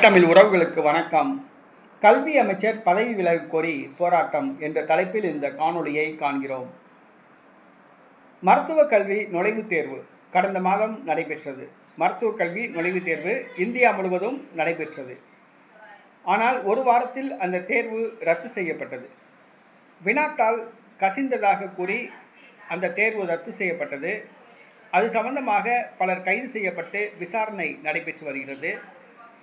தமிழ் உறவுகளுக்கு வணக்கம். கல்வி அமைச்சர் பதவி விலக கோரி போராட்டம் என்ற தலைப்பில் இந்த காணொளியை காண்கிறோம். மருத்துவ கல்வி நுழைவுத் தேர்வு கடந்த மாதம் நடைபெற்றது. மருத்துவ கல்வி நுழைவுத் தேர்வு இந்தியா முழுவதும் நடைபெற்றது. ஆனால் ஒரு வாரத்தில் அந்த தேர்வு ரத்து செய்யப்பட்டது. வினாத்தாள் கசிந்ததாக கூறி அந்த தேர்வு ரத்து செய்யப்பட்டது. அது சம்பந்தமாக பலர் கைது செய்யப்பட்டு விசாரணை நடைபெற்று வருகிறது.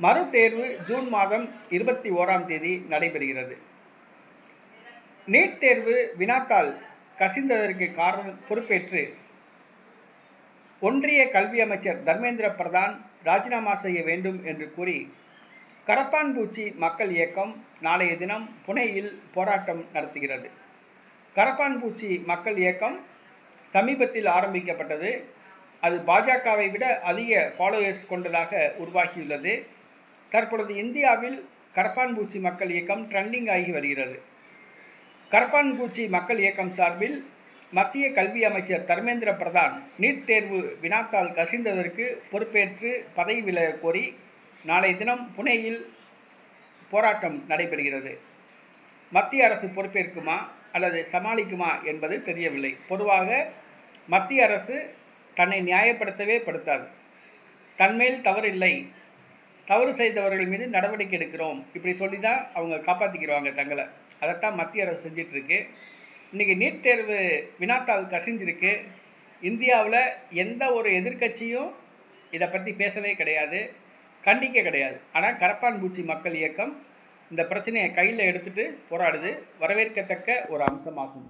மறு தேர்வு ஜூன் மாதம் 21ஆம் தேதி நடைபெறுகிறது. நீட் தேர்வு வினாத்தாள் கசிந்ததற்கு பொறுப்பேற்று ஒன்றிய கல்வி அமைச்சர் தர்மேந்திர பிரதான் ராஜினாமா செய்ய வேண்டும் என்று கூறி கரப்பான்பூச்சி மக்கள் இயக்கம் நாளைய தினம் புனேயில் போராட்டம் நடத்துகிறது. கரப்பான்பூச்சி மக்கள் இயக்கம் சமீபத்தில் ஆரம்பிக்கப்பட்டது. அது பாஜகவை விட அதிக ஃபாலோயர்ஸ் கொண்டதாக உருவாகியுள்ளது. தற்பொழுது இந்தியாவில் கரப்பான்பூச்சி மக்கள் இயக்கம் ட்ரெண்டிங் ஆகி வருகிறது. கரப்பான்பூச்சி மக்கள் இயக்கம் சார்பில் மத்திய கல்வி அமைச்சர் தர்மேந்திர பிரதான் நீட் தேர்வு வினாத்தாள் கசிந்ததற்கு பொறுப்பேற்று பதவி விலக கோரி நாளை தினம் புனேயில் போராட்டம் நடைபெறுகிறது. மத்திய அரசு பொறுப்பேற்குமா அல்லது சமாளிக்குமா என்பது தெரியவில்லை. பொதுவாக மத்திய அரசு தன்னை நியாயப்படுத்தவே படுத்தாது. தன்மேல் தவறில்லை, தவறு செய்தவர்கள் மீது நடவடிக்கை எடுக்கிறோம், இப்படி சொல்லி தான் அவங்க காப்பாற்றிக்கிறாங்க தங்களை. அதைத்தான் மத்திய அரசு செஞ்சிட்ருக்கு. இன்றைக்கி நீட் தேர்வு வினாத்தாள் கசிஞ்சிருக்கு. இந்தியாவில் எந்த ஒரு எதிர்க்கட்சியும் இதை பற்றி பேசவே கிடையாது, கண்டிக்க கிடையாது. ஆனால் கரப்பான்பூச்சி மக்கள் இயக்கம் இந்த பிரச்சனையை கையில் எடுத்துகிட்டு போராடுது. வரவேற்கத்தக்க ஒரு அம்சமாகும்.